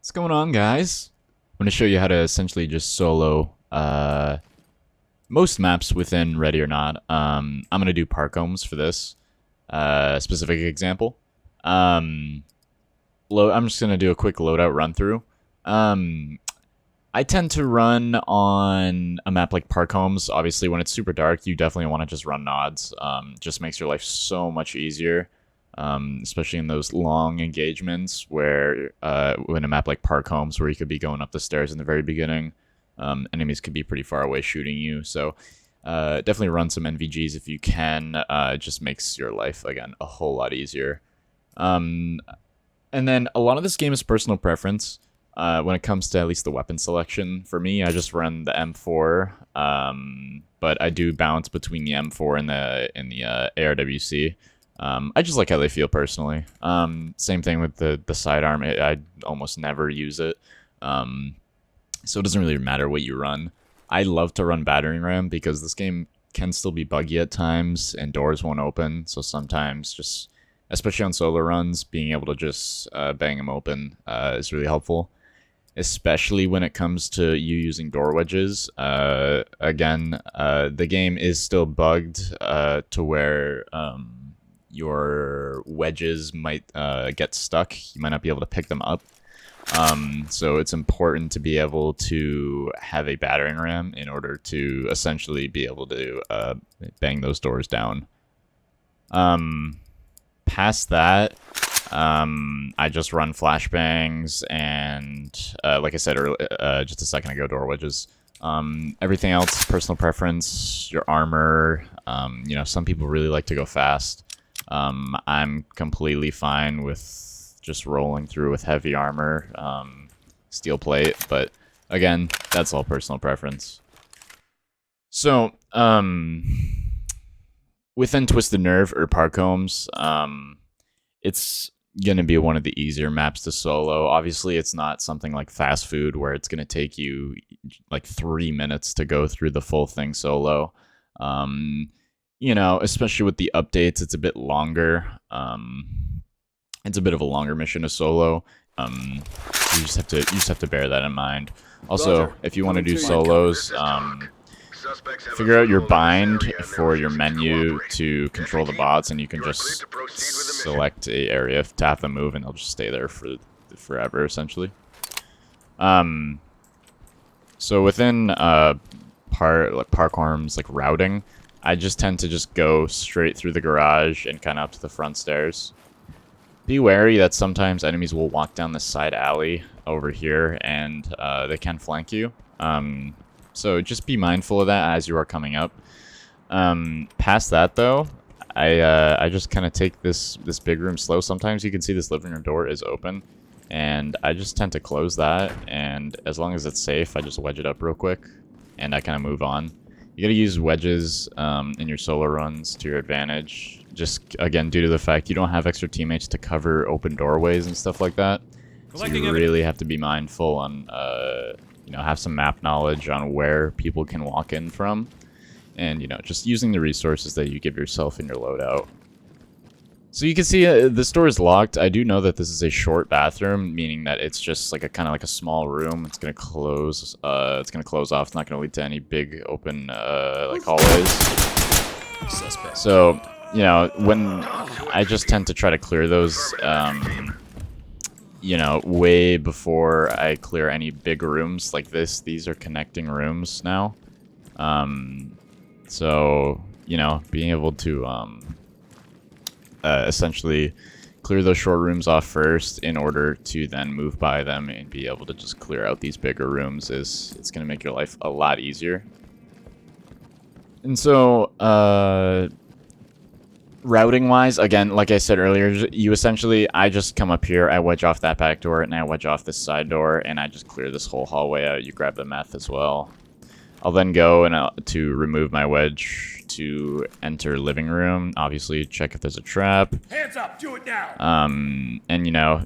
What's going on, guys? I'm going to show you how to essentially just solo most maps within Ready or Not. I'm going to do park homes for this specific example. I'm just going to do a quick loadout run through. I tend to run on a map like Park Homes. Obviously, when it's super dark, you definitely want to just run nods. Just makes your life so much easier, especially in those long engagements where, in a map like Park Homes, where you could be going up the stairs in the very beginning, enemies could be pretty far away shooting you. So definitely run some NVGs if you can. It just makes your life, again, a whole lot easier. And then a lot of this game is personal preference. When it comes to at least the weapon selection, for me, I just run the M4, but I do bounce between the M4 and the ARWC. I just like how they feel personally. Same thing with the sidearm. I almost never use it, so it doesn't really matter what you run. I love to run battering ram because this game can still be buggy at times and doors won't open. So sometimes just, especially on solo runs, being able to just bang them open is really helpful. Especially when it comes to you using door wedges. Again, the game is still bugged to where your wedges might get stuck. You might not be able to pick them up. So it's important to be able to have a battering ram in order to essentially be able to bang those doors down. Past that, I just run flashbangs and, like I said earlier, just a second ago, door wedges. Everything else, personal preference, your armor. Some people really like to go fast. I'm completely fine with just rolling through with heavy armor, steel plate, but again, that's all personal preference. So, within Twisted Nerve or Park Homes, it's going to be one of the easier maps to solo. Obviously, it's not something like fast food where it's going to take you like 3 minutes to go through the full thing solo. Especially with the updates, it's a bit longer. It's a bit of a longer mission to solo. You just have to bear that in mind. Also, if you want to do solos, figure out your bind for your menu to control the bots, and you can just select a area to have them move, and they'll just stay there for forever, essentially. So within park arms, like routing, I just tend to just go straight through the garage and kind of up to the front stairs. Be wary that sometimes enemies will walk down the side alley over here, and they can flank you. So just be mindful of that as you are coming up. Past that, though, I just kind of take this big room slow. Sometimes you can see this living room door is open, and I just tend to close that. And as long as it's safe, I just wedge it up real quick, and I kind of move on. You gotta use wedges in your solo runs to your advantage. Just, again, due to the fact you don't have extra teammates to cover open doorways and stuff like that. So you really have to be mindful on, have some map knowledge on where people can walk in from. And, just using the resources that you give yourself in your loadout. So you can see this door is locked. I do know that this is a short bathroom, meaning that it's just like a kind of like a small room. It's gonna close. It's gonna close off. It's not gonna lead to any big open like hallways. Suspect. So when I just tend to try to clear those, way before I clear any big rooms like this. These are connecting rooms now. So being able to essentially clear those short rooms off first in order to then move by them and be able to just clear out these bigger rooms it's going to make your life a lot easier. And so routing wise, again, like I said earlier, I just come up here, I wedge off that back door, and I wedge off this side door, and I just clear this whole hallway out. You grab the meth as well. I'll then go and to remove my wedge to enter living room. Obviously, check if there's a trap. Hands up, do it now. And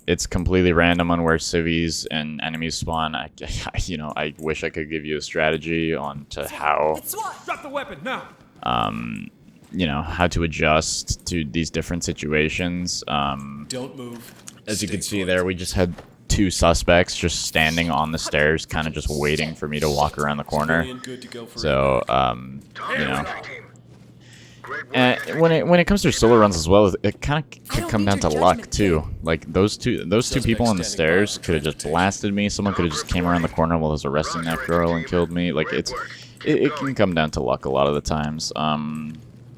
it's completely random on where civvies and enemies spawn. I wish I could give you a strategy on to how. Drop the weapon now. How to adjust to these different situations. Don't move. As you can see there, we just had 2 suspects just standing on the stairs, kind of just waiting for me to walk around the corner. So, you know. And when it comes to solo runs as well, it kind of could come down to luck too. Like those two people on the stairs could have just blasted me. Someone could have just came around the corner while I was arresting that girl and killed me. Like it can come down to luck a lot of the times.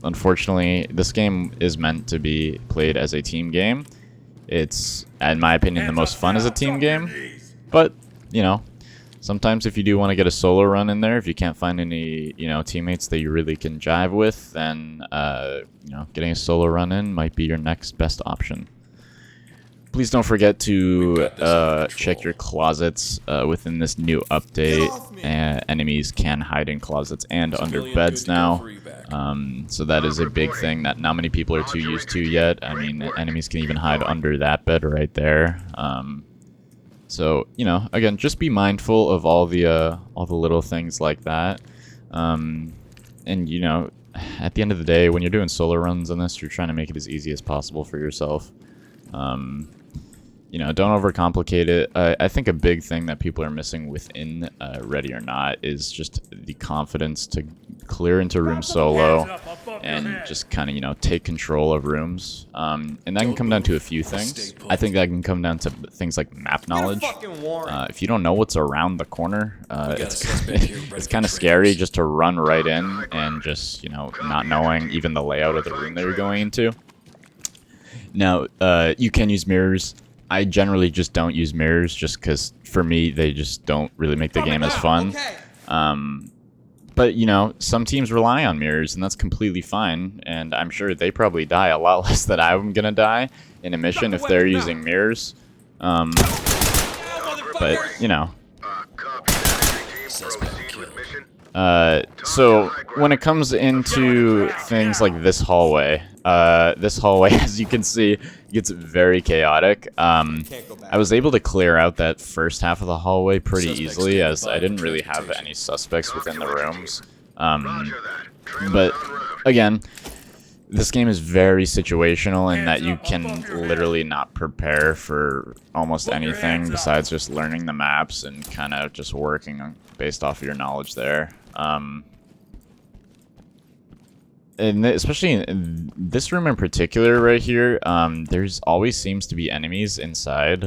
Unfortunately, this game is meant to be played as a team game. It's, in my opinion, the most fun as a team game. But you know, sometimes if you do want to get a solo run in there, if you can't find any, you know, teammates that you really can jive with, then, you know, getting a solo run in might be your next best option. Please don't forget to check your closets within this new update. Enemies can hide in closets and under beds now. So that is a big thing that not many people are too used to yet. I mean, enemies can even hide under that bed right there. So, you know, again, just be mindful of all the little things like that. And, you know, at the end of the day, when you're doing solo runs on this, you're trying to make it as easy as possible for yourself. You know, don't overcomplicate it. I think a big thing that people are missing within Ready or Not is just the confidence to clear into room solo and just kind of, you know, take control of rooms. And that can come down to a few things. I think that can come down to things like map knowledge. If you don't know what's around the corner, it's kind of scary just to run right in and just, you know, not knowing even the layout of the room that you're going into. Now, you can use mirrors. I generally just don't use mirrors just because, for me, they just don't really make the game as fun. But, you know, some teams rely on mirrors, and that's completely fine. And I'm sure they probably die a lot less than I'm going to die in a mission if they're using mirrors. But, you know. So, when it comes into things like this hallway, as you can see, gets very chaotic. I was able to clear out that first half of the hallway pretty easily, as I didn't really have any suspects within the rooms. But, again, this game is very situational in that you can literally not prepare for almost anything besides just learning the maps and kind of just working based off of your knowledge there. And especially in this room in particular right here, there's always seems to be enemies inside.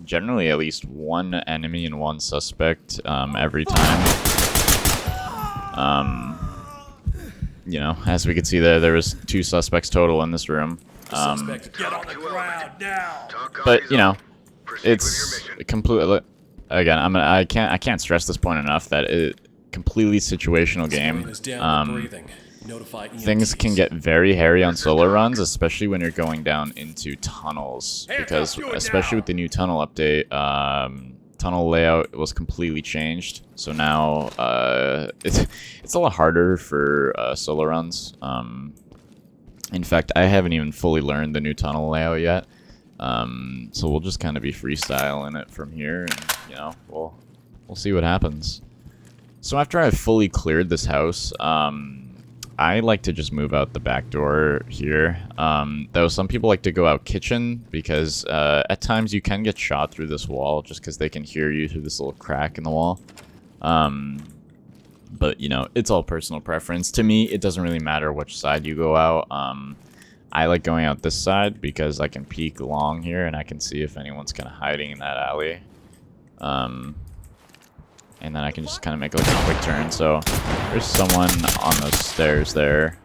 Generally at least one enemy and one suspect every time. You know, as we can see there was 2 suspects total in this room. Get on the ground now. But you know, it's completely. Again, I can't stress this point enough that it completely situational game. Things can get very hairy on solo runs, especially when you're going down into tunnels, because especially with the new tunnel update, tunnel layout was completely changed. So now it's a lot harder for solo runs. In fact, I haven't even fully learned the new tunnel layout yet. So we'll just kind of be freestyling it from here, and you know, we'll see what happens. So after I've fully cleared this house, I like to just move out the back door here. Though some people like to go out kitchen because at times you can get shot through this wall just because they can hear you through this little crack in the wall. But you know, it's all personal preference. To me, it doesn't really matter which side you go out. I like going out this side because I can peek along here and I can see if anyone's kind of hiding in that alley. And then I can just kind of make like a quick turn. So there's someone on those stairs there.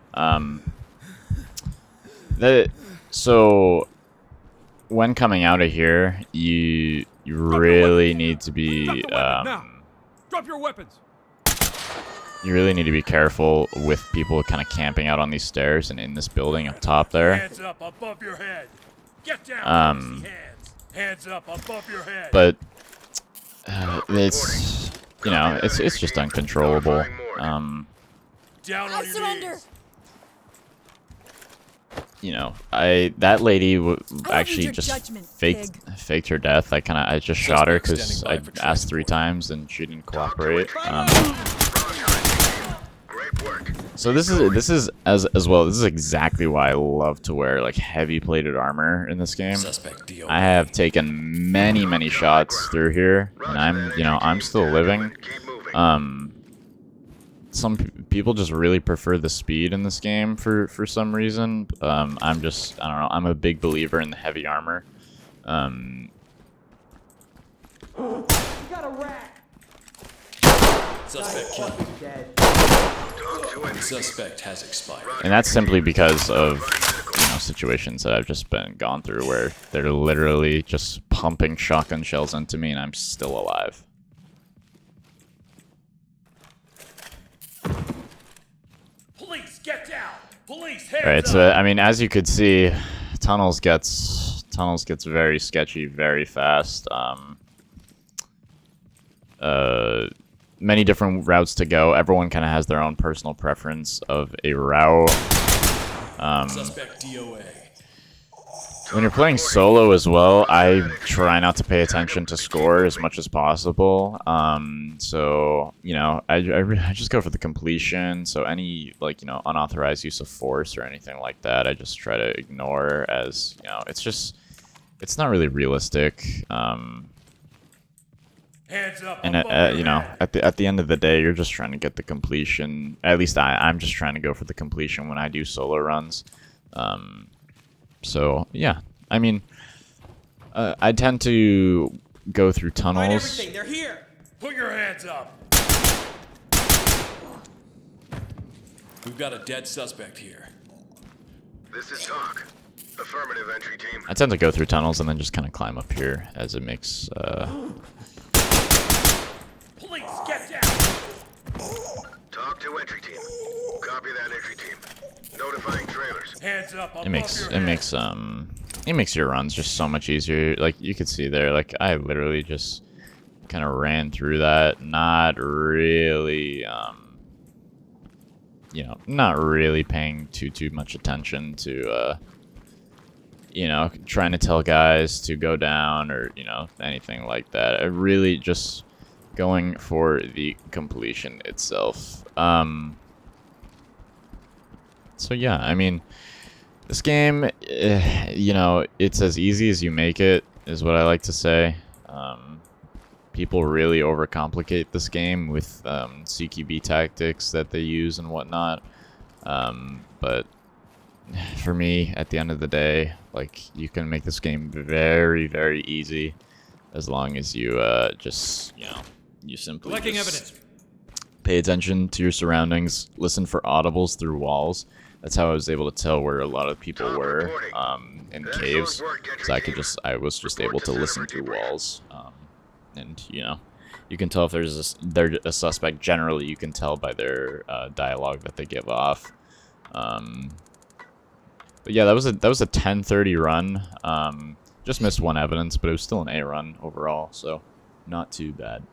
So when coming out of here, you really need to be Drop your weapons. You really need to be careful with people kind of camping out on these stairs and in this building up top there. Hands up above your head. Get down. Hands up above your head. But it's, you know, it's just uncontrollable. Down on your knees. You know, that lady actually just faked her death. I just shot her because I asked 3 times and she didn't cooperate. Great work. So this is as well. This is exactly why I love to wear like heavy plated armor in this game. I have taken many shots through here, and I'm still living. Some people just really prefer the speed in this game for some reason. I don't know. I'm a big believer in the heavy armor. You got a rat. Suspect killed. Dead. The suspect has expired. And that's simply because of situations that I've just been gone through where they're literally just pumping shotgun shells into me and I'm still alive. Police, get down! Police, hands Alright, up! so I mean, as you could see, tunnels gets very sketchy very fast. Many different routes to go. Everyone kind of has their own personal preference of a route. Suspect DOA. When you're playing solo as well, I try not to pay attention to score as much as possible. So, I just go for the completion. So any, unauthorized use of force or anything like that, I just try to ignore as, it's not really realistic. Hands up. And above your head. at the end of the day, you're just trying to get the completion. At least I'm just trying to go for the completion when I do solo runs. So yeah, I mean, I tend to go through Find tunnels. everything. They're here. Put your hands up. We've got a dead suspect here. This is Talk. Affirmative, entry team. I tend to go through tunnels and then just kind of climb up here as it makes. Police, get down! Talk to entry team. Copy that, entry team. Notifying trailers. Hands up above It makes your it head. makes your runs just so much easier. Like you could see there, like I literally just kind of ran through that, not really not really paying too much attention to trying to tell guys to go down or anything like that. I really just going for the completion itself. So yeah, I mean, this game, it's as easy as you make it, is what I like to say. People really overcomplicate this game with CQB tactics that they use and whatnot. But for me, at the end of the day, like, you can make this game very easy as long as you you simply Collecting just evidence. pay attention to your surroundings, listen for audibles through walls. That's how I was able to tell where a lot of people were in caves, because I was just able to listen through walls. And you can tell if they're a suspect. Generally, you can tell by their dialogue that they give off. But yeah, that was a 10:30 run. Just missed one evidence, but it was still an A run overall, so not too bad.